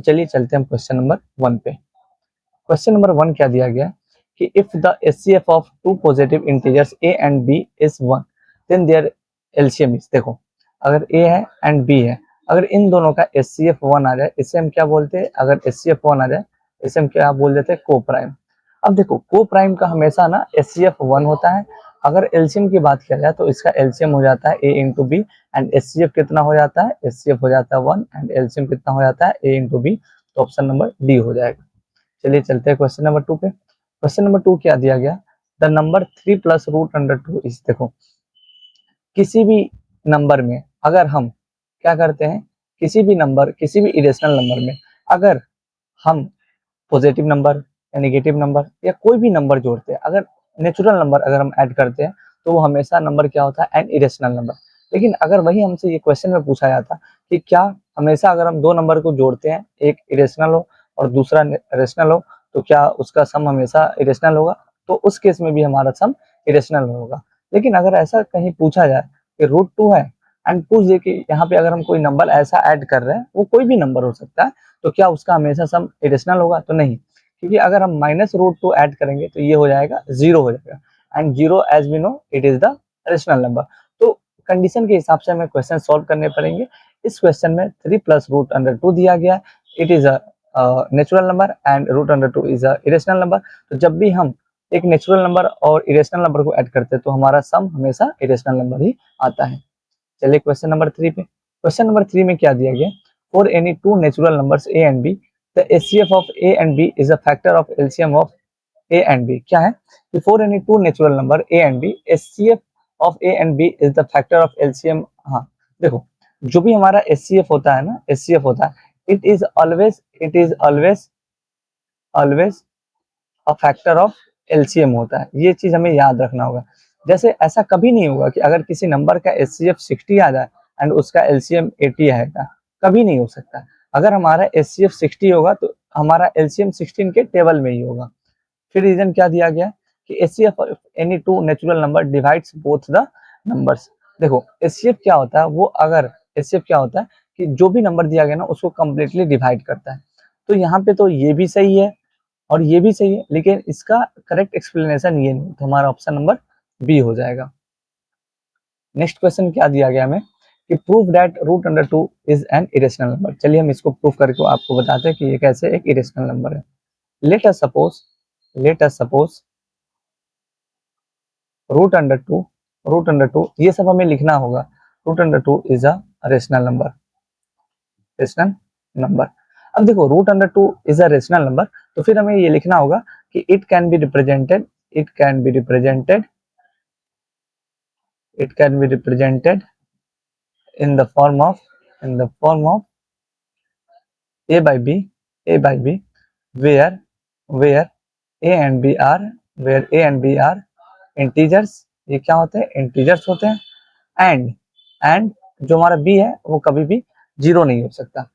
तो चलिए चलते हैं हम क्वेश्चन नंबर 1 पे। क्वेश्चन नंबर 1 क्या दिया गया कि if the HCF of two positive integers A and B is 1 then their LCM is. देखो अगर ए है एंड बी है, अगर इन दोनों का एचसीएफ 1 आ जाए, इसे हम क्या बोलते हैं, अगर एचसीएफ 1 आ जाए इसे हम क्या बोल देते हैं, को प्राइम। अब देखो को प्राइम का हमेशा ना एचसीएफ 1 होता है। अगर एलसीएम की बात किया जाए तो इसका एलसीएम हो जाता है ए इंटू बी एंड एचसीएफ कितना हो जाता है, एचसीएफ हो जाता है 1 एंड एलसीएम कितना हो जाता है, ए इंटू बी। तो ऑप्शन नंबर डी हो जाएगा। चलिए चलते हैं क्वेश्चन नंबर 2 पे। क्वेश्चन नंबर 2 क्या दिया गया, the number 3 plus root under 2 is. देखो किसी भी नंबर में अगर हम क्या करते हैं, किसी भी नंबर, किसी भी इरेशनल नंबर में अगर हम पॉजिटिव नंबर या नेगेटिव नंबर या कोई भी नंबर जोड़ते हैं, अगर नेचुरल नंबर अगर हम ऐड करते हैं तो वो हमेशा नंबर क्या होता है, एन इरेशनल नंबर। लेकिन अगर वही हमसे ये क्वेश्चन में पूछा जाता कि क्या हमेशा अगर हम दो नंबर को जोड़ते हैं, एक इरेशनल हो और दूसरा रेशनल हो, तो क्या उसका सम हमेशा इरेशनल होगा, तो उस केस में भी हमारा सम इरेशनल होगा। लेकिन अगर ऐसा कहीं पूछा जाए कि रूट 2 है एंड पूछ दे कि यहाँ पे अगर हम कोई नंबर ऐसा ऐड कर रहे हैं, वो कोई भी नंबर हो सकता है, तो क्या उसका हमेशा सम इरेशनल होगा, तो नहीं। क्योंकि अगर हम माइनस रूट 2 ऐड करेंगे तो ये हो जाएगा 0 हो जाएगा and 0 as we know it is the rational number. तो कंडीशन के हिसाब से हमें क्वेश्चन सॉल्व करने पड़ेंगे। इस क्वेश्चन में 3 प्लस रूट अंडर 2 दिया गया है, it is a natural number and root under 2 is a irrational number. तो जब भी हम एक नेचुरल नंबर और इरेशनल नंबर को ऐड करते हैं तो हमारा सम हमेशा इरेशनल नंबर ही आता है। चलिए क्वेश्चन नंबर 3 पे। क्वेश्चन नंबर 3 में क्या दिया गया, for any two natural numbers A and B the HCF of A and B is a factor of LCM of A and B. क्या है कि for any two natural number A and B HCF of A and B is the factor of LCM. हाँ देखो जो भी हमारा HCF होता है ना, एचसीएफ होता है, it is always a factor of LCM होता है। ये चीज हमें याद रखना होगा। जैसे ऐसा कभी नहीं होगा कि अगर किसी नंबर का एचसीएफ 60 आ जाए एंड उसका एलसीएम 80 आएगा, कभी नहीं हो सकता। अगर हमारा एचसीएफ 60 होगा तो हमारा एलसीएम 16 के टेबल में ही होगा। फिर रीजन क्या दिया गया कि HCF of any two natural number divides both the numbers. देखो एचसीएफ क्या होता है, वो अगर एचसीएफ क्या होता है कि जो भी नंबर दिया गया ना उसको कंप्लीटली डिवाइड करता है। तो यहाँ पे तो ये भी सही है और ये भी सही है, लेकिन इसका करेक्ट एक्सप्लेनेशन ये नहीं, तो हमारा ऑप्शन नंबर बी हो जाएगा। नेक्स्ट क्वेश्चन क्या दिया गया हमें कि prove that root under 2 is an irrational number. चलिए हम इसको प्रूव करके आपको बताते हैं कि ये कैसे एक इरेशनल नंबर है। Let us suppose root under two ये सब हमें लिखना होगा। Root under 2 is a rational number. अब देखो root under 2 is a rational number, तो फिर हमें ये लिखना होगा कि it can be represented in the form of a by b where a and b are integers। ये क्या होते हैं, इंटीजर्स होते हैं। एंड जो हमारा b है वो कभी भी जीरो नहीं हो सकता।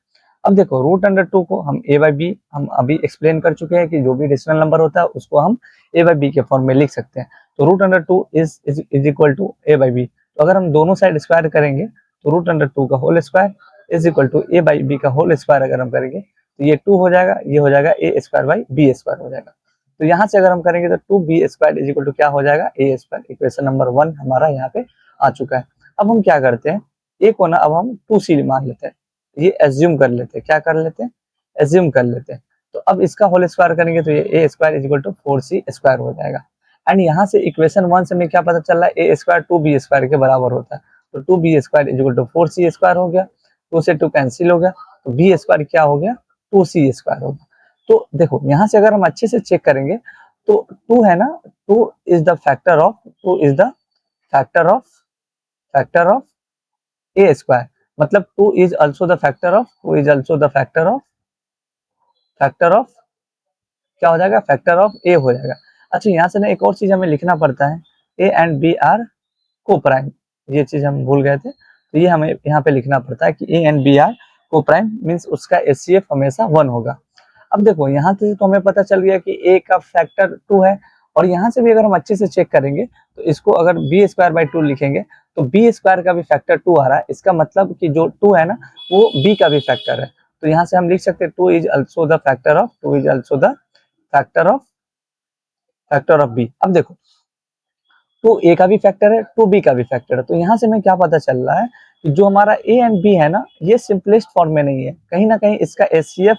अब देखो रूट अंडर 2 को हम a बाई बी, हम अभी एक्सप्लेन कर चुके हैं कि जो भी रेशनल नंबर होता है उसको हम a बाई बी के फॉर्म में लिख सकते हैं। तो root under 2 is equal to a by b. तो अगर हम दोनों साइड स्क्वायर करेंगे तो रूट अंडर 2 का whole square is equal to a by b का होल स्क्वायर अगर हम करेंगे तो ये 2 हो जाएगा, ये हो जाएगा a square by B square हो जाएगा। तो यहाँ से अगर हम करेंगे तो 2b square is equal to क्या हो जाएगा, a स्क्वायर। इक्वेशन नंबर 1 हमारा यहाँ पे आ चुका है। अब हम क्या करते हैं, a को ना अब हम 2c मान लेते हैं, ये एज्यूम कर लेते हैं, क्या कर लेते हैं, एज्यूम कर लेते हैं। तो अब इसका होल स्क्वायर करेंगे तो ये a square is equal to 4c square हो जाएगा। एंड यहाँ से इक्वेशन 1 से हमें क्या पता चल रहा है, a स्क्वायर 2b स्क्वायर के बराबर होता है। तो 2b square is equal to 4c square हो गया, 2 से 2 कैंसिल हो गया, तो b स्क्वायर क्या हो गया, 2c स्क्वायर हो गया। तो देखो यहाँ से अगर हम अच्छे से चेक करेंगे तो 2 है ना, 2 is the factor of a square, मतलब 2 is also the factor of क्या हो जाएगा, फैक्टर ऑफ a हो जाएगा। अच्छा यहाँ से ना एक और चीज हमें लिखना पड़ता है, a एंड b आर को प्राइम, ये चीज हम भूल गए थे, तो ये हमें यहाँ पे लिखना पड़ता है कि a एंड b आर को प्राइम मीन्स उसका HCF हमेशा 1 होगा। अब देखो यहाँ से तो हमें पता चल गया कि a का फैक्टर 2 है, और यहाँ से भी अगर हम अच्छे से चेक करेंगे तो इसको अगर b स्क्वायर बाई 2 लिखेंगे तो b स्क्वायर का भी फैक्टर 2 आ रहा है। इसका मतलब कि जो 2 है ना वो b का भी फैक्टर है। तो तो यहाँ से हम लिख सकते हैं 2 is also the factor of, 2 is also the factor of b. अब देखो 2a का भी फैक्टर है, 2b का भी फैक्टर है, तो यहाँ से हमें क्या पता चल रहा है कि जो हमारा a एंड b है ना, ये सिंपलेस्ट फॉर्म में नहीं है, कहीं ना कहीं इसका HCF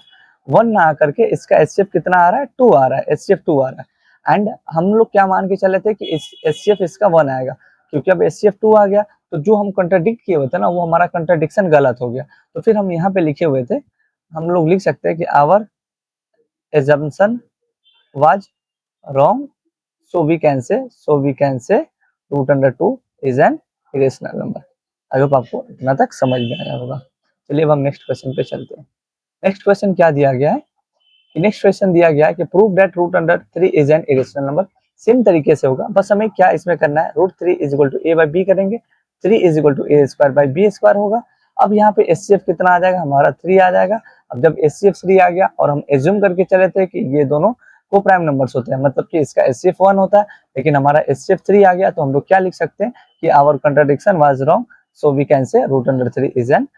1 ना आकर के इसका HCF कितना आ रहा है, 2 आ रहा है, HCF 2 आ रहा है। एंड हम लोग क्या मान के चले थे कि HCF इसका 1 आएगा, क्योंकि अब HCF 2 आ गया तो जो हम कंट्राडिक्ट किए हुए थे ना, वो हमारा कंट्राडिक्शन गलत हो गया। तो फिर हम यहाँ पे लिखे हुए थे, हम लोग लिख सकते हैं कि our assumption was wrong, so we can say root under 2 is an irrational number। I hope आपको इतना तक समझ में आया होगा। चलिए अब हम नेक्स्ट क्वेश्चन पे चलते हैं। नेक्स्ट क्वेश्चन क्या दिया गया है कि नेक्स्ट क्वेश्चन दिया गया है कि prove that root under 3 is an irrational number. Same तरीके से होगा, बस हमें क्या इसमें करना है, root 3 is equal to A by B करेंगे, 3 is equal to A square by B square होगा। अब यहाँ पे HCF कितना आ जाएगा, हमारा 3 आ जाएगा। अब जब HCF 3 आ गया और हम एज्यूम करके चले थे कि ये दोनों को प्राइम नंबर्स होते हैं, मतलब कि इसका HCF 1 होता है, लेकिन हमारा HCF 3 आ गया, तो हम लोग क्या लिख सकते हैं कि our contradiction was wrong, so we can say root under 3 is an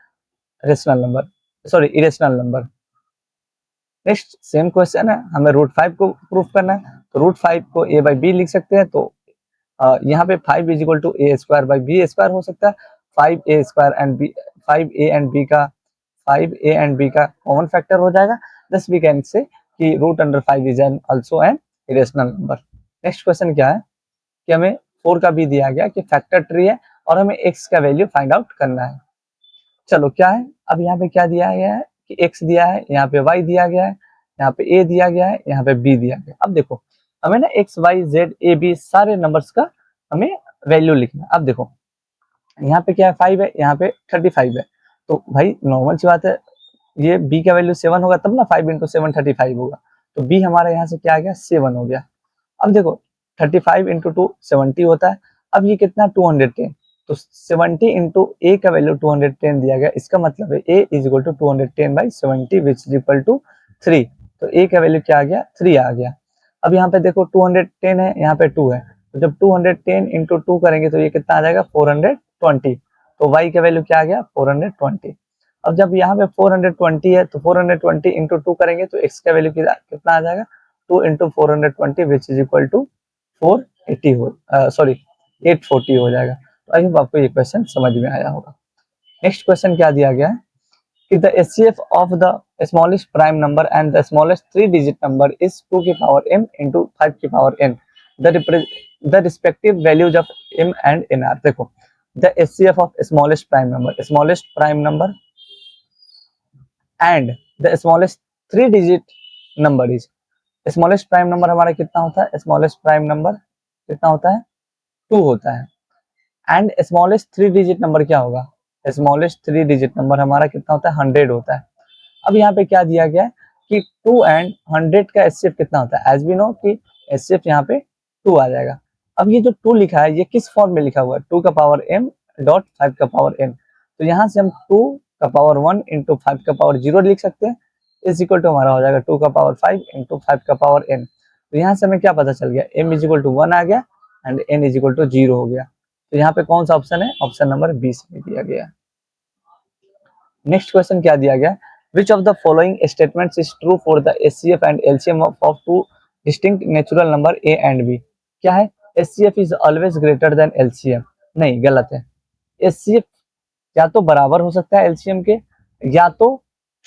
rational number, sorry irrational number. Next same question है, हमें रूट 5 को प्रूफ करना है, तो रूट 5 को a बाई बी लिख सकते हैं। तो यहाँ पे 5 is equal to A square by B square हो सकता है। 5a square and b, 5a and b का कॉमन फैक्टर हो जाएगा, दस वी कैन से कि root under 5 is an also an irrational number. Next question क्या है कि हमें 4 का भी दिया गया कि फैक्टर ट्री है और हमें x का वैल्यू फाइंड आउट करना है। चलो क्या है, अब यहाँ पे क्या दिया गया है कि x दिया है, यहाँ पे y दिया गया है, यहाँ पे a दिया गया है, यहाँ पे b दिया गया है। अब देखो हमें ना x y z a b सारे नंबर्स का हमें वैल्यू लिखना है। अब देखो यहाँ पे क्या है, 5 है, यहाँ पे 35 है, तो भाई नॉर्मल सी बात है, ये b का वैल्यू 7 होगा तब ना, 5 इंटू 7 35 होगा, तो b हमारा यहाँ से क्या आ गया, 7 हो गया। अब देखो 35 इंटू 2 70 होता है, अब ये कितना 210, तो 70 इंटू ए का वैल्यू 210 दिया गया, इसका मतलब है a is equal to 210 by 70 which is equal to 3, तो a का वैल्यू क्या आ गया, 3 आ गया। अब यहाँ पे देखो 210 है, यहाँ पे 2 है, तो जब 210 इंटू 2 करेंगे तो ये कितना आ जाएगा 420, तो y का वैल्यू क्या आ गया 420। अब जब यहाँ पे 420 है तो 420 इंटू 2 करेंगे तो x का वैल्यू कितना आ जाएगा 2 into 420 which is equal to 480 हो, सॉरी 840 हो जाएगा। तो आई होप आपको ये क्वेश्चन समझ में आया होगा। नेक्स्ट क्वेश्चन क्या दिया गया है कि the HCF of the smallest prime number and the smallest 3 digit number is 2 की पावर m इंटू 5 की power n, the respective values of m and n are. देखो the HCF of smallest prime number and the smallest 3 digit number is, smallest prime number हमारा कितना होता है, smallest prime number कितना होता है 2 होता है, एंड स्मॉलेस्ट 3 डिजिट नंबर क्या होगा, स्मॉलेस्ट 3 डिजिट नंबर हमारा कितना होता है 100 होता है। अब यहाँ पे क्या दिया गया है कि 2 एंड 100 का HCF कितना होता है, एज वी नो कि HCF यहाँ पे 2 आ जाएगा। अब ये जो 2 लिखा है ये किस फॉर्म में लिखा हुआ है, 2 का पावर m डॉट 5 का पावर n, तो यहाँ से हम 2 का पावर 1 इंटू 5 का पावर 0 लिख सकते हैं, इज इक्वल टू हमारा हो जाएगा 2 का पावर 5 इंटू 5 का पावर n। तो यहाँ से हमें क्या पता चल गया, m इज इक्वल टू 1 आ गया and n is equal to 0 हो गया। तो यहाँ पे कौन सा ऑप्शन है, ऑप्शन नंबर 20 में दिया गया है। नेक्स्ट क्वेश्चन क्या दिया गया, which of the following statements is true for the HCF and LCM of two distinct natural number a and b। क्या है, HCF is always greater than LCM, नहीं गलत है, HCF या तो बराबर हो सकता है LCM के या तो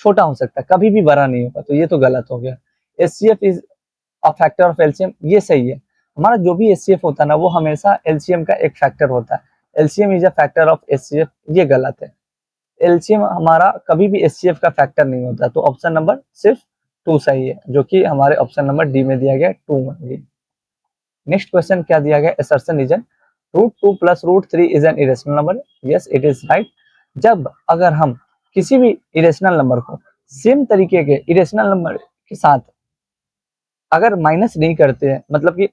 छोटा हो सकता है, कभी भी बड़ा नहीं होगा, तो ये तो गलत हो गया। HCF is a factor of LCM, ये सही है, हमारा जो भी HCF होता है ना वो हमेशा LCM का एक फैक्टर होता है, LCM is a factor of HCF, ये गलत है, एलसीएम हमारा कभी भी एचसीएफ का फैक्टर नहीं होता, तो ऑप्शन नंबर सिर्फ 2 सही है, जो कि हमारे ऑप्शन नंबर डी में दिया गया 2 में। नेक्स्ट क्वेश्चन क्या दिया गया, assertion reason root 2 plus root 3 is an irrational number, yes it is right. जब अगर हम किसी भी इरेशनल नंबर को सेम तरीके के इरेशनल नंबर के साथ अगर माइनस नहीं करते हैं, मतलब कि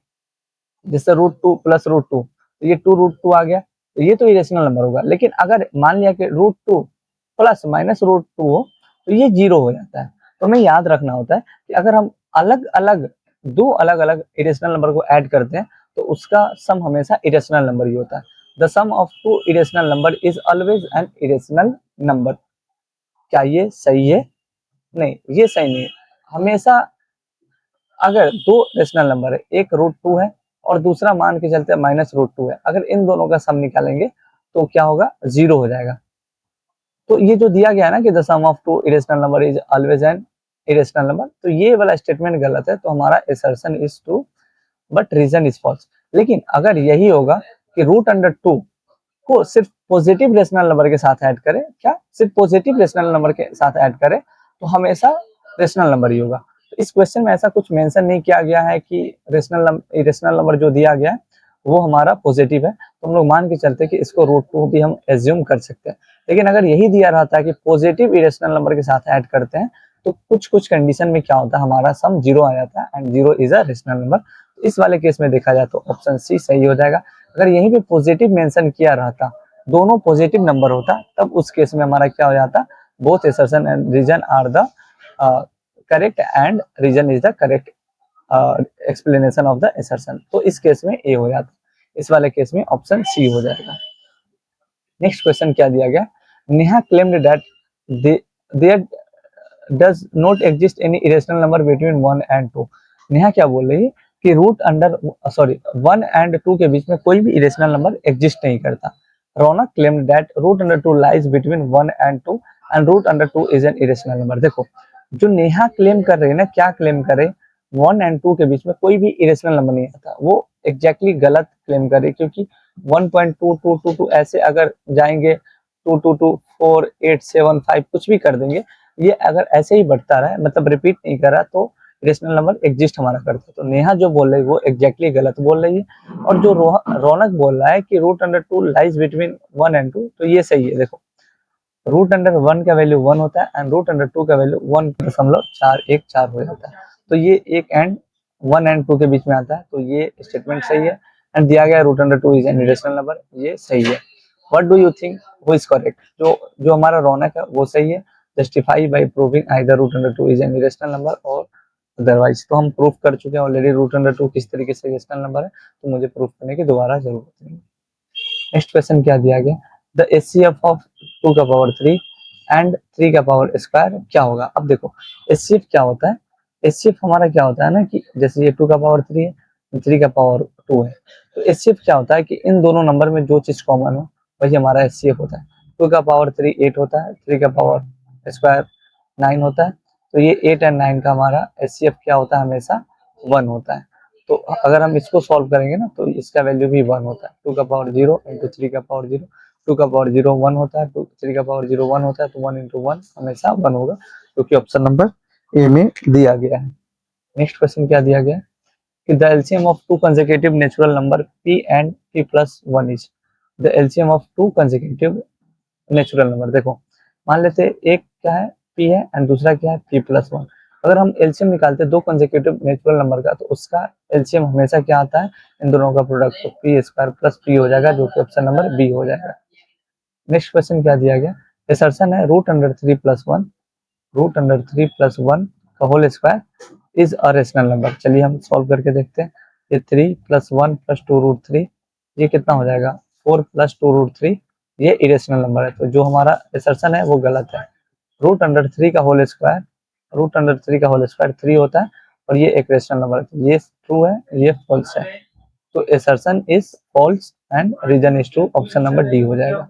जैसे रूट 2 प्लस रूट 2, तो ये 2 रूट 2 आ गया, तो ये तो इरेशनल नंबर होगा, लेकिन अगर मान लिया कि रूट 2 प्लस माइनस रूट 2 हो तो ये 0 हो जाता है। तो हमें याद रखना होता है कि अगर हम अलग अलग दो अलग अलग इरेशनल नंबर को ऐड करते हैं तो उसका सम हमेशा इरेशनल नंबर ही होता है। The sum of 2 irrational number is always an irrational number. क्या ये सही है? नहीं, ये सही नहीं है। हमेशा अगर दो रेशनल नंबर है, एक रूट टू है और दूसरा मान के चलते माइनस रूट टू है, अगर इन दोनों का सम निकालेंगे तो क्या होगा, जीरो हो जाएगा। तो ये जो दिया गया है ना कि the sum of two irrational number is always an irrational number, तो ये वाला स्टेटमेंट गलत है, तो हमारा assertion is true but reason is false. लेकिन अगर यही होगा कि रूट अंडर टू को सिर्फ पॉजिटिव रेशनल नंबर के साथ ऐड करें, क्या सिर्फ पॉजिटिव रेशनल नंबर के साथ ऐड करें, तो हमेशा रेशनल नंबर ही होगा। तो इस क्वेश्चन में ऐसा कुछ मेंशन नहीं किया गया है कि रेशनल नंबर जो दिया गया है वो हमारा पॉजिटिव है, तो हम लोग मान के चलते हैं कि इसको रूट टू भी हम एज्यूम कर सकते हैं। लेकिन अगर यही दिया रहता है कि पॉजिटिव इरेशनल नंबर के साथ ऐड करते हैं, तो कुछ कुछ कंडीशन में क्या होता है, हमारा सम जीरो आ जाता है and zero is a rational number. इस वाले केस में देखा जाए तो ऑप्शन सी सही हो जाएगा। अगर यहीं पे पॉजिटिव मेंशन किया रहता, दोनों पॉजिटिव नंबर होता, तब उस केस में हमारा क्या हो जाता, both assertion and reason are the correct and reason is the correct explanation of the assertion. तो इस केस में ए हो जाता, इस वाले केस में ऑप्शन सी हो जाएगा। नेक्स्ट क्वेश्चन क्या दिया गया, Neha claimed that there does not exist any irrational number between 1 and 2। Neha क्या बोल रही है कि रूट अंडर सॉरी 1 एंड 2 के बीच में कोई भी इरेशनल नंबर एग्जिस्ट नहीं करता। Raunak claimed that root under 2 lies between 1 and 2 and root under 2 is an irrational number. देखो जो नेहा क्लेम कर रही है ना, क्या क्लेम करे, 1 एंड 2 के बीच में कोई भी इरेशनल नंबर नहीं आता, वो एग्जैक्टली गलत क्लेम कर रही, क्योंकि 1.2222 ऐसे अगर जाएंगे 222 4 8 7 5 कुछ भी कर देंगे, ये अगर ऐसे ही बढ़ता रहा, मतलब रिपीट नहीं कर रहा, तो रेशनल नंबर एग्जिस्ट हमारा करता है। तो नेहा जो बोल रही है वो एग्जैक्टली गलत बोल रही है। और जो रौनक बोल रहा है कि root under two lies between 1 and 2, तो ये सही है। देखो रूट अंडर 1 का वैल्यू 1 होता है एंड रूट अंडर 2 का वैल्यू 1.414 हो जाता है, तो ये एक एंड 1 एंड 2 के बीच में आता है, तो ये स्टेटमेंट सही है। एंड दिया गया root under 2 is an irrational number, ये सही है। What do you think who is correct, जो जो हमारा रौनक है वो सही है। Justify by proving either root under 2 is an irrational number और अदरवाइज। तो हम प्रूफ कर चुके हैं ऑलरेडी रूट अंडर 2 किस तरीके से इरेशनल नंबर है, तो मुझे प्रूफ करने की दोबारा जरूरत नहीं। नेक्स्ट क्वेश्चन क्या दिया गया, द एचसीएफ ऑफ 2 का पावर 3 एंड 3 का पावर स्क्वायर क्या होगा। अब देखो एचसीएफ क्या होता है, एचसीएफ हमारा क्या होता है ना कि जैसे ये 2 का पावर 3 है, 3 का पावर 2 है, तो एचसीएफ क्या होता है कि इन दोनों नंबर में जो चीज कॉमन हो वही हमारा एचसीएफ होता है। 2 का पावर 3 8 होता है, 3 का पावर स्क्वायर 9 होता है, तो ये 8 एंड 9 का हमारा एचसीएफ क्या होता है, हमेशा 1 होता है। तो अगर हम इसको सॉल्व करेंगे ना, तो इसका वैल्यू भी 1 होता है। 2 का पावर 0 इंटू 3 का पावर 0, 2 का पावर 0 1 होता है, 3 का पावर 0 1 होता है, तो 1 इंटू 1 हमेशा 1 होगा, क्योंकि ऑप्शन नंबर ए में दिया गया है। नेक्स्ट क्वेश्चन क्या दिया गया है कि the LCM of to consecutive natural number p and p plus 1 is, the LCM of to consecutive natural number. देखो मान लेते एक क्या है p है एंड दूसरा क्या है p प्लस 1। अगर हम एलसीएम निकालते हैं दो कंसेक्यूटिव नेचुरल नंबर का, तो उसका एलसीएम हमेशा क्या आता है, इन दोनों का प्रोडक्ट, तो पी स्क्वायर प्लस पी हो जाएगा, जो कि ऑप्शन नंबर बी हो जाएगा। नेक्स्ट क्वेश्चन क्या दिया गया, असर्शन है root under 3 plus 1, root under 3 plus 1 का whole square is a rational number. चलिए हम सॉल्व करके देखते हैं। ये 3 प्लस 1 प्लस 2 रूट 3, ये कितना हो जाएगा 4 प्लस 2 रूट 3, ये इरेशनल नंबर है, तो जो हमारा असर्शन है वो गलत है। रूट अंडर 3 का होल स्क्वायर, रूट अंडर 3 का होल स्क्वायर 3 होता है, और ये एक रेशनल नंबर है, ये ट्रू है, ये फॉल्स है, तो assertion is false and reason is true, option number D हो जाएगा।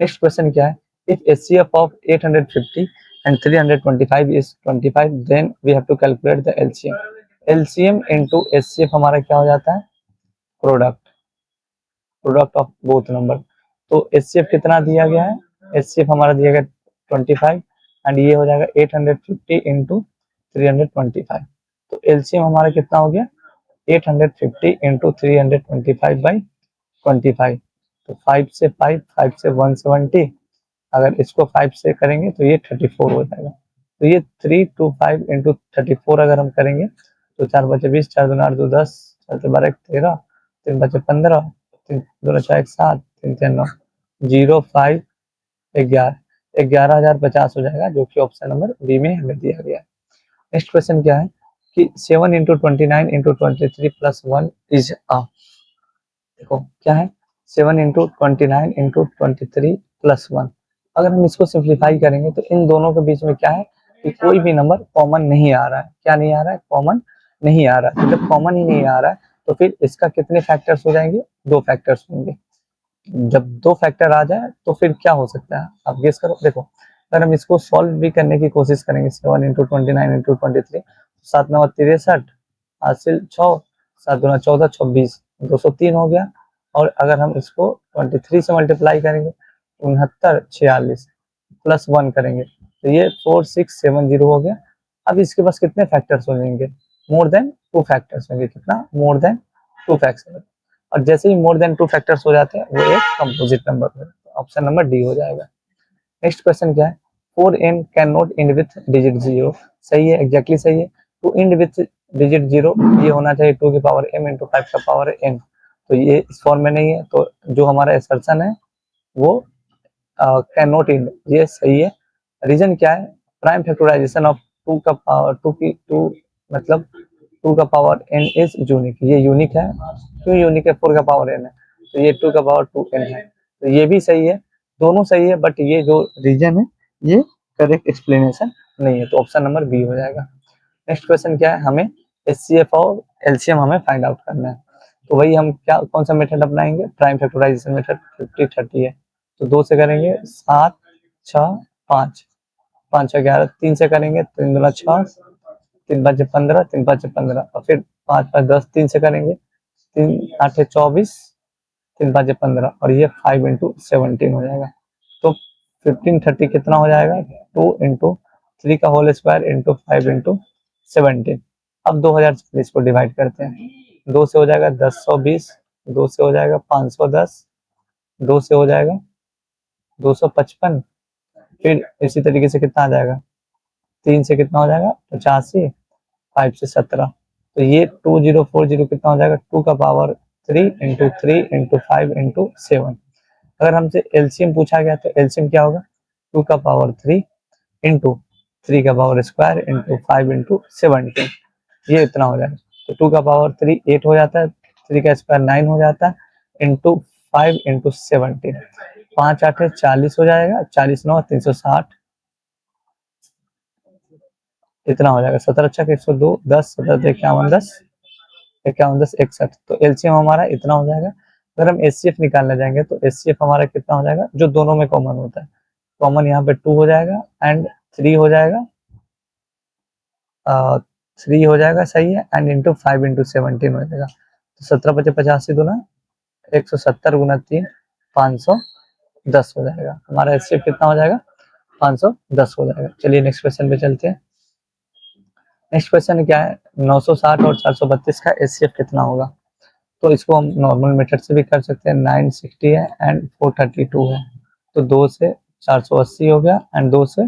नेक्स्ट क्वेश्चन क्या है, if HCF of 850 and 325 is 25, then we have to calculate the LCM। LCM into HCF हमारा क्या हो जाता है, product, product of both number. तो HCF कितना दिया गया है, HCF हमारा दिया गया 25 एंड ये हो जाएगा 850 इंटू 325, तो LCM हमारा कितना हो गया 850 इंटू 325 बाई 25, तो 5 से 5 5 से 170, अगर इसको 5 से करेंगे तो ये 34 हो जाएगा। तो ये 325 इंटू 34 अगर हम करेंगे, तो 4 बचे 20, 4 दूना 8 2 10, 4 से 12 13, 3 बचे 15, 3 दूना 6 7, 3 3 9, 0 5 11, 11,050 हो जाएगा, जो कि ऑप्शन नंबर बी में हमें दिया गया है। नेक्स्ट क्वेश्चन क्या है कि 7 into 29 into 23 plus 1 is a, देखो क्या है 7 इंटू 29 इंटू 23 प्लस 1, अगर हम इसको सिंप्लीफाई करेंगे तो इन दोनों के बीच में क्या है कि कोई भी नंबर कॉमन नहीं आ रहा है। क्या नहीं आ रहा है? कॉमन नहीं आ रहा है। तो जब कॉमन ही नहीं आ रहा है तो फिर इसका कितने फैक्टर्स हो जाएंगे? 2 फैक्टर्स होंगे। जब 2 फैक्टर आ जाए तो फिर क्या हो सकता है? आप गेस करो। देखो, अगर हम इसको सॉल्व भी करने की कोशिश करेंगे, 7 इंटू 29 इंटू 23, 7 9 63, हासिल 6, 7 दूना 14, 26, 203 हो गया। और अगर हम इसको 23 से मल्टीप्लाई करेंगे, 69 46 प्लस 1 करेंगे तो ये 4670 हो गया। अब इसके पास कितने फैक्टर्स हो जाएंगे? मोर देन 2 फैक्टर्स होंगे। कितना? More than 2 factors. और जैसे ही मोर देन 2 फैक्टर्स हो जाते हैं वो एक कंपोजिट नंबर हो जाता है। ऑप्शन नंबर डी हो जाएगा। नेक्स्ट क्वेश्चन क्या है? 4n can not and with digit 0। सही है, एग्जैक्टली सही है। टू एंड विथ डिजिट 0 ये होना चाहिए 2 की पावर m इंटू 5 का पावर n। तो ये इस फॉर्म में नहीं है, तो जो हमारा असर्शन है वो कैन नॉट एंड, ये सही है। रीजन क्या है? प्राइम फैक्टराइजेशन ऑफ 2 का पावर 2 की 2 मतलब 2 का पावर n इज यूनिक। ये यूनिक है। क्यों यूनिक है? 4 का पावर n है तो ये 2 का पावर 2n है। तो ये भी सही है, दोनों सही है, बट ये जो रीजन है ये करेक्ट एक्सप्लेनेशन नहीं है। तो ऑप्शन नंबर बी हो जाएगा। नेक्स्ट क्वेश्चन क्या है? हमें एचसीएफ और एलसीएम हमें फाइंड आउट करना है। तो वही हम क्या कौन सा मेथड अपनाएंगे? Prime factorisation method. 50 30 है तो 2 से करेंगे 7 6 5, 5 6 11, 3 से करेंगे 3 दूना 6, 3 5 15, 3 5 15, और फिर 5 5 10, 3 से करेंगे 3 8 24, 3 5 15, और ये 5 इंटू 17 हो जाएगा। तो 15 30 कितना हो जाएगा? 2 इंटू 3 का होल स्क्वायर इंटू 5 इंटू 17। अब 2040 को डिवाइड करते हैं। 2 से हो जाएगा 1020, 2 से हो जाएगा 510, 2 से हो जाएगा 255, फिर इसी तरीके से कितना आ जाएगा? 3 से कितना हो जाएगा? 85, 5 से 17। तो ये 2040 कितना हो जाएगा? 2 का पावर 3 इंटू 3 इंटू 5 इंटू 7। अगर हमसे एलसीएम पूछा गया तो एलसीएम क्या होगा? 2 का पावर 3 इंटू 3 का पावर स्क्वायर इंटू 5 इंटू 17, ये इतना हो जाएगा। तो 2 का पावर 3 8 हो जाता है, 3 का स्क्वायर 9 हो जाता है, इंटू 5 इंटू 17, 5 8 40 हो जाएगा, 40 9 360, इतना हो जाएगा। 17 अच्छा 102, 10 17 51 10, 51 10 61। तो एलसीएम हमारा इतना हो जाएगा। अगर हम एचसीएफ निकालने जाएंगे तो एचसीएफ हमारा कितना हो जाएगा? जो दोनों में कॉमन होता है, कॉमन यहाँ पे 2 हो जाएगा एंड 3 हो जाएगा, 3 हो जाएगा, सही है, एंड इंटू 5 इंटू 17 हो जाएगा। तो 17 बचे 85 दूना 170 गुना 3, 510 हो जाएगा। हमारा एचसीएफ कितना हो जाएगा? 510 हो जाएगा। चलिए नेक्स्ट क्वेश्चन पे चलते हैं। नेक्स्ट क्वेश्चन क्या है? 960 और 432 का एचसीएफ कितना होगा? तो इसको हम नॉर्मल मेथड से भी कर सकते हैं। 960 है एंड 432 है, तो 2 से 480 हो गया एंड 2 से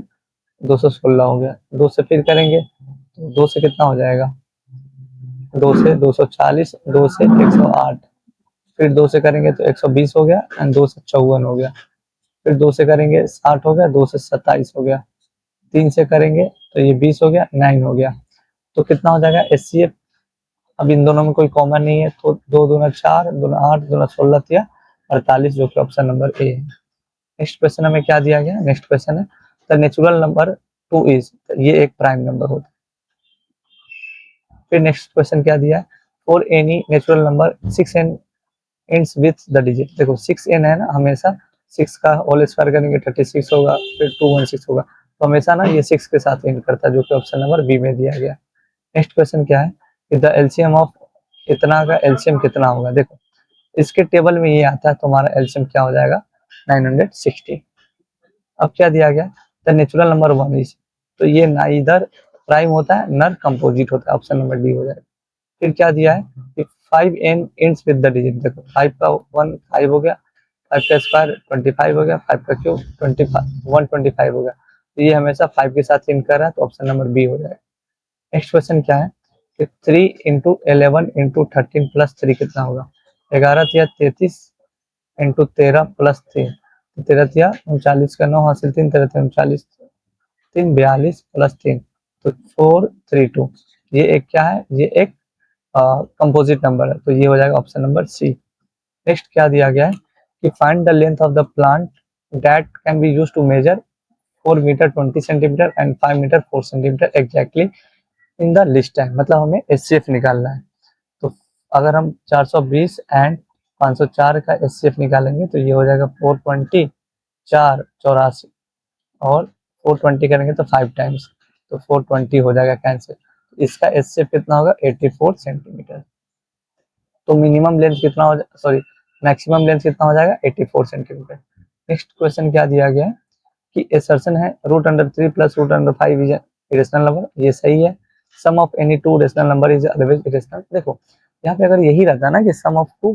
216 हो गया। 2 से फिर करेंगे तो 2 से कितना हो जाएगा? 2 से 240, 2 से 108, फिर 2 से करेंगे तो 120 हो गया एंड 2 से 54 हो गया, फिर 2 से करेंगे 60 हो गया, 2 से 27 हो गया, 3 से करेंगे तो ये 20 हो गया, 9 हो गया। तो कितना हो जाएगा एचसीएफ? अब इन दोनों में कोई कॉमन नहीं है तो 2 दूना 4, दूना 8, दूना 16 या 48, जो कि ऑप्शन नंबर ए है। नेक्स्ट क्वेश्चन हमें क्या दिया गया? नेक्स्ट क्वेश्चन है द नेचुरल नंबर 2 इज, ये एक प्राइम नंबर होता है। फिर नेक्स्ट क्वेश्चन क्या दिया है? For any natural number 6n ends with the digit. देखो 6n है ना, हमेशा 6 का होल स्क्वायर करेंगे 36 होगा, फिर 216 होगा, तो हमेशा ना ये 6 के साथ एंड करता है, जो कि ऑप्शन नंबर बी में दिया गया। नेक्स्ट क्वेश्चन क्या है? द एलसीएम ऑफ इतना का एलसीएम कितना होगा? देखो इसके टेबल में ये आता है, तो हमारा एलसीएम क्या हो जाएगा? 960। अब क्या दिया गया? द नेचुरल नंबर 1 इज, तो ये ना इधर प्राइम होता है नर कंपोजिट होता है, ऑप्शन नंबर डी हो जाएगा। फिर क्या दिया है कि 5n ends with the digit. देखो 5 का 1 5 हो गया, 5 का स्क्वायर 25 हो गया, 5 का क्यूब 25 125 हो गया, तो ये हमेशा 5 के साथ एंड कर रहा है, तो ऑप्शन नंबर बी हो जाएगा। नेक्स्ट क्वेश्चन क्या है कि 3 इंटू 11 इंटू 13 प्लस 3 कितना होगा? 11 या 33 इंटू 13 प्लस 3, 13 या 39 का 9 हासिल 3, 13 39, 3 42 प्लस 3, तो 432। ये एक क्या है? ये एक कंपोजिट नंबर है, तो ये हो जाएगा ऑप्शन नंबर सी। नेक्स्ट क्या दिया गया है कि find the length of the plant that can be use to measure 4 metre 20 centimetre and 5 metre 4 centimetre exactly in the least time, मतलब हमें एचसीएफ निकालना है। तो अगर हम 420 एंड 504 का एचसीएफ निकालेंगे तो ये हो जाएगा 420 4 84 और 420 करेंगे तो 5 टाइम्स, तो 420 हो जाएगा कैंसिल। इसका एचसीएफ कितना होगा 84 सेंटीमीटर। तो मिनिमम लेंथ कितना हो जाएगा, सॉरी मैक्सिमम लेंथ कितना हो जाएगा 84 सेंटीमीटर। नेक्स्ट क्वेश्चन क्या दिया गया है कि एसर्शन है √3 प्लस √5 इज इरेशनल नंबर, ये सही है। Sum of any two rational number is always irrational. देखो यहाँ पे अगर यही रहता ना कि sum of two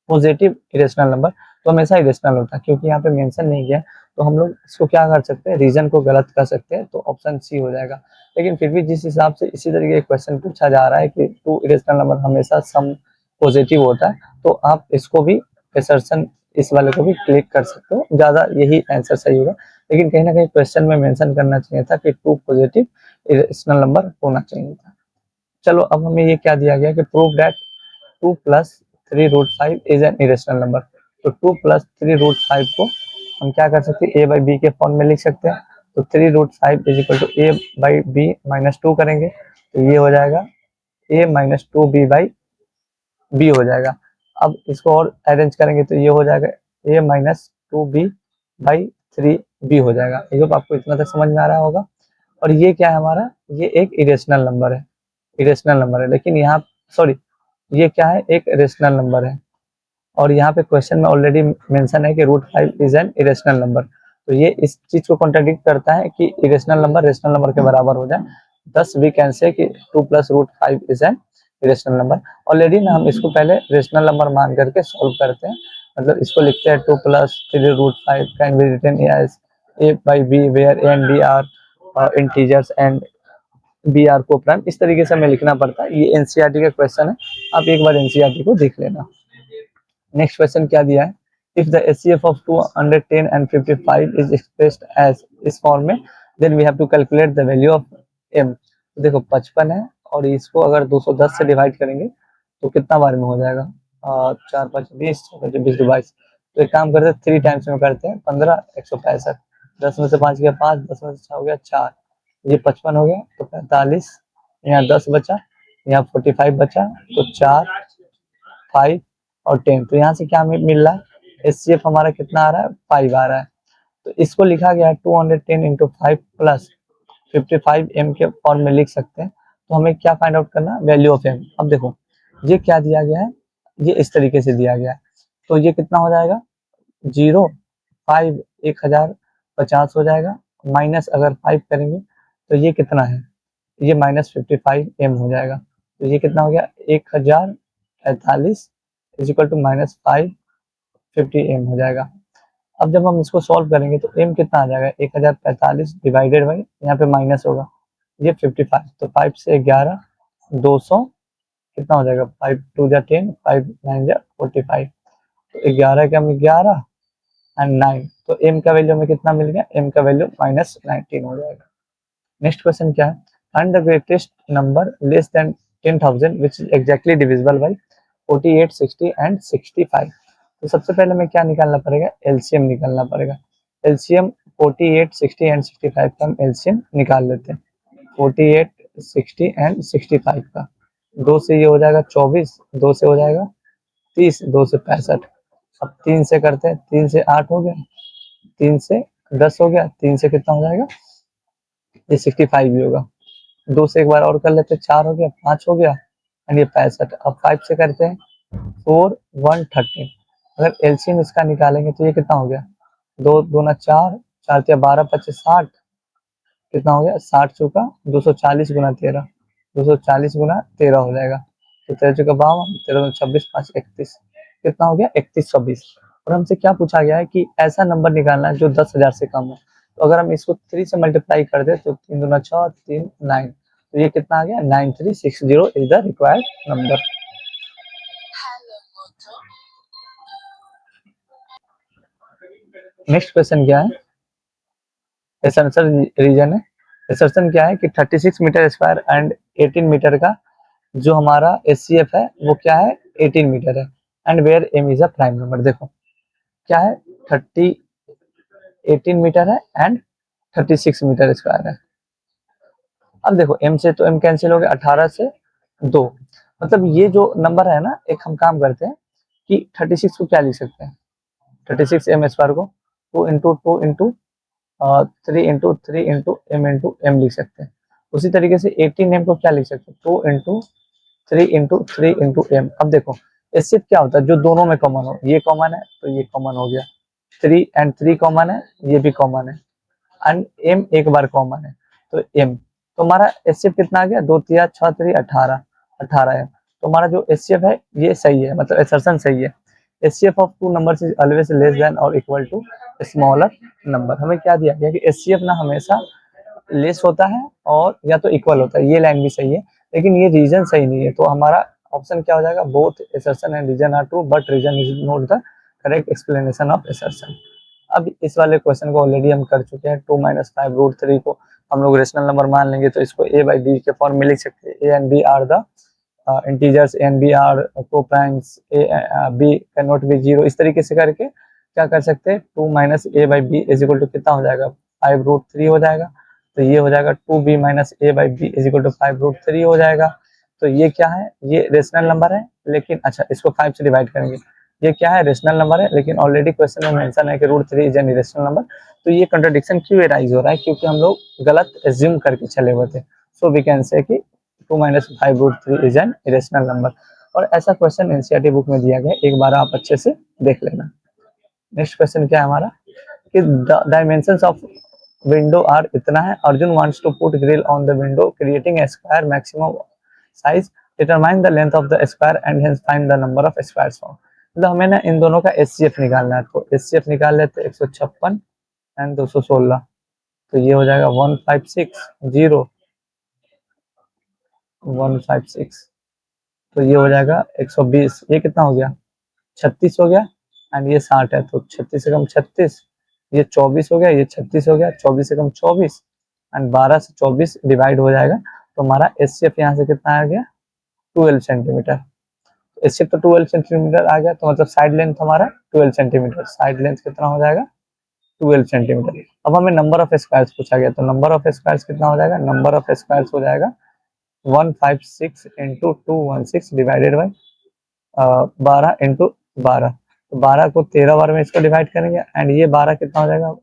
positive irrational number तो हमेशा इरेशनल होता है, क्योंकि यहाँ पे मेंशन नहीं किया तो हम लोग इसको क्या कर सकते हैं, रीजन को गलत कर सकते हैं, तो ऑप्शन सी हो जाएगा। लेकिन फिर भी जिस हिसाब से इसी तरीके क्वेश्चन पूछा जा रहा है कि टू इरेशनल नंबर हमेशा सम पॉजिटिव होता है, तो आप इसको भी एसर्शन इस वाले को भी क्लिक कर सकते हो, ज्यादा यही आंसर सही होगा। लेकिन कहीं ना कहीं क्वेश्चन में मेंशन करना चाहिए था कि टू पॉजिटिव इरेशनल नंबर होना चाहिए था। चलो अब हमें ये क्या दिया गया कि prove that 2 plus 3√5 is an irrational number. तो 2 प्लस 3√5 को हम क्या कर सकते हैं, ए बाई बी के फॉर्म में लिख सकते हैं। तो 3√5 is equal to A by b minus 2 करेंगे तो ये हो जाएगा a minus 2 b by b हो जाएगा। अब इसको और अरेंज करेंगे तो ये हो जाएगा a minus 2 b by 3 B हो जाएगा। ये तो आपको इतना तक समझ में आ रहा होगा। और ये क्या है हमारा, ये एक इरेशनल नंबर है, इरेशनल नंबर है। लेकिन यहाँ सॉरी ये क्या है, एक रेशनल नंबर है। और यहाँ पे क्वेश्चन में ऑलरेडी मेंशन है कि √5 इज एन इरेशनल नंबर। तो ये इस चीज को कॉन्ट्राडिक्ट करता है कि इरेशनल नंबर रेशनल नंबर के बराबर हो जाए। दस वी कैन से कि 2 plus √5 is an irrational number. Already ना हम इसको पहले रेशनल नंबर मान करके सॉल्व करते हैं, मतलब इसको लिखते हैं 2 plus 3√5 can be written as a by b where a and b are integers and b are coprime. इस तरीके से हमें लिखना पड़ता है। ये एनसीईआरटी का क्वेश्चन है, आप एक बार एनसीईआरटी को देख लेना। नेक्स्ट क्वेश्चन क्या दिया है, if the HCF of 210 and 55 is expressed as इस फॉर्म में then we have to calculate the value of m. तो देखो 55 है और इसको अगर 210 से डिवाइड करेंगे तो कितना बार में हो जाएगा, 4 5 20 20 22। तो एक काम करते हैं 3 टाइम्स में करते हैं, 15 165, 10 में से 5 गया 5, 10 में से 6 हो गया 4, ये 55 हो गया तो 45, यहाँ 10 बचा, यहाँ 45 बचा, तो 4 5 और 10। तो यहाँ से क्या मिल रहा है, एचसीएफ हमारा कितना आ रहा है 5 आ रहा है। तो इसको लिखा गया है 210 इंटू 5 प्लस 55 एम के फॉर्म में लिख सकते हैं। तो हमें क्या फाइंड आउट करना, वैल्यू ऑफ एम। अब देखो ये क्या दिया गया है, ये इस तरीके से दिया गया है। तो ये कितना हो जाएगा 0 5 1050 हो जाएगा, माइनस अगर 5 करेंगे तो ये कितना है, ये -55 एम हो जाएगा। तो ये कितना हो गया 1045 इज इक्वल टू -550 एम हो जाएगा। अब जब हम इसको सॉल्व करेंगे तो एम कितना आ जाएगा 1045 डिवाइडेड बाई, यहाँ पे माइनस होगा, ये 55, तो 5 से 11 200 कितना हो जाएगा, 5 2 जा 10 5 9 जा 45, तो 11 का 11 एंड 9, तो एम का वैल्यू हमें कितना मिल गया, एम का वैल्यू -19 हो जाएगा। नेक्स्ट क्वेश्चन क्या है, find the greatest number less than 10,000 which is exactly divisible by 48 60 and 65। तो सबसे पहले हमें क्या निकालना पड़ेगा, एलसीएम निकालना पड़ेगा। एलसीएम 48 60 एंड 65 का हम एलसीएम निकाल लेते हैं। 48 60 एंड 65 का 2 से ये हो जाएगा 24, 2 से हो जाएगा 30, 2 से 65। अब 3 से करते हैं, 3 से 8 हो गया, 3 से 10 हो गया, 3 से कितना हो जाएगा, ये 65 भी होगा। 2 से एक बार और कर लेते हैं, 4 हो गया, 5 हो गया एंड ये 65। अब 5 से करते हैं 4 1 13। अगर एलसीएम इसका निकालेंगे तो ये कितना हो गया, 2 दूना 4, 4 तिया 12 25 60, कितना हो गया 60 चौका 240 गुना 13, 240 गुना 13 हो जाएगा। तो 13 चौका 52, 13 26 5 31, कितना हो गया 3120। और हमसे क्या पूछा गया है कि ऐसा नंबर निकालना है जो 10,000 से कम है। तो अगर हम इसको 3 से मल्टीप्लाई कर दे तो 3 दूना 6 3 9, तो ये कितना आ गया 9360 is the required number. Next question क्या है, एसेंशियल रीजन है। एसर्शन क्या है कि 36 मीटर स्क्वायर एंड 18 मीटर का जो हमारा एचसीएफ है वो क्या है 18 मीटर है and where m is a prime number. देखो क्या है 18 मीटर है एंड 36 मीटर स्क्वायर है। अब देखो m से तो m कैंसिल हो गया, 18 से 2, मतलब ये जो नंबर है ना, एक हम काम करते हैं कि 36 को क्या लिख सकते हैं, 36 m स्क्वायर को 2 into 2 into 3 into 3 into m लिख सकते हैं। उसी तरीके से 18m को क्या लिख सकते हैं, 2 इंटू 3 इंटू 3 इंटू m। अब देखो इससे क्या होता है, जो दोनों में कॉमन हो, ये कॉमन है तो ये कॉमन हो गया, 3 कॉमन है, ये भी कॉमन है, एंड m एक बार कॉमन है तो m। तो हमारा एचसीएफ कितना आ गया, 2 3 6 3 18, 18 m। तो हमारा जो एचसीएफ है ये सही है, मतलब एसर्शन सही है। HCF of two numbers is always less than और इक्वल टू स्मॉलर नंबर। हमें क्या दिया गया कि एचसीएफ ना हमेशा लेस होता है और या तो इक्वल होता है, ये लाइन भी सही है, लेकिन ये रीजन सही नहीं है। तो हमारा ऑप्शन क्या हो जाएगा, both assertion and reason are true but reason is not the correct explanation of assertion. अब इस वाले क्वेश्चन को ऑलरेडी हम कर चुके हैं, 2 - 5√3 को हम लोग रेशनल नंबर मान लेंगे तो इसको a/b के फॉर्म में लिख सकते हैं। a and b are the integers, a and b are coprimes, b can not be zero. इस तरीके से करके क्या कर सकते हैं, 2 - a/b इज इक्वल टू कितना हो जाएगा, 5√3 हो जाएगा। तो ये हो जाएगा 2b - a/b is equal to 5√3 हो जाएगा। तो ये क्या है, ये रेशनल नंबर है, लेकिन अच्छा इसको 5 से डिवाइड करेंगे, ये क्या है, रेशनल नंबर है, लेकिन ऑलरेडी क्वेश्चन में मेंशन है कि √3 इज एन इरेशनल नंबर। तो ये कंट्राडिक्शन क्यों एराइज हो रहा है, क्योंकि हम लोग गलत एज्यूम करके चले हुए थे। सो वी कैन से कि 2 - 5√3 इज एन इरेशनल नंबर। और ऐसा क्वेश्चन एनसीईआरटी बुक में दिया गया, एक बार आप अच्छे से देख लेना। नेक्स्ट क्वेश्चन क्या है हमारा, कि डायमेंशंस ऑफ विंडो आर इतना है, Arjun wants to put grill on the window creating a square maximum size, determine the length of the square and hence find the number of squares form. मतलब हमें ना इन दोनों का एचसीएफ निकालना है, तो एचसीएफ निकाल लेते हैं, 156 एंड 216। तो ये हो जाएगा 156 तो ये हो जाएगा 120, ये कितना हो गया, 36 हो गया, एंड ये 60 है तो 36 से कम 36, ये 24 हो गया, ये 36 हो गया, 24 से कम 24, एंड 12 से 24 डिवाइड हो जाएगा। तो हमारा एचसीएफ यहाँ से कितना आ गया, 12 सेंटीमीटर। एचसीएफ तो 12 सेंटीमीटर आ गया, तो मतलब साइड लेंथ हमारा 12 सेंटीमीटर, साइड लेंथ कितना हो जाएगा, 12 सेंटीमीटर। अब हमें नंबर ऑफ स्क्वायर्स पूछा गया, तो नंबर ऑफ स्क्वायर्स कितना हो जाएगा, नंबर ऑफ स्क्वायर्स हो जाएगा 156 इंटू 216 डिवाइडेड बाई 12 इंटू 12। तो 12 को 13 बार में इसको डिवाइड करेंगे, एंड ये 12 कितना हो जाएगा,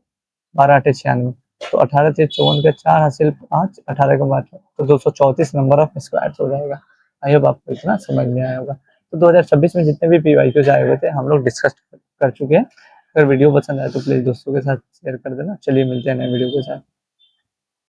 12×8 = 96, तो 18×3 = 54 के 4 हासिल 5, 18 के बाद तो 234 नंबर ऑफ स्क्वायर्स हो जाएगा। आई होप आपको इतना समझ में आया होगा। तो 2026 में जितने भी पीवाईक्यूज आए हुए थे हम लोग डिस्कस कर चुके हैं। अगर वीडियो पसंद आए तो प्लीज़ दोस्तों के साथ शेयर कर देना। चलिए मिलते हैं नए वीडियो के साथ।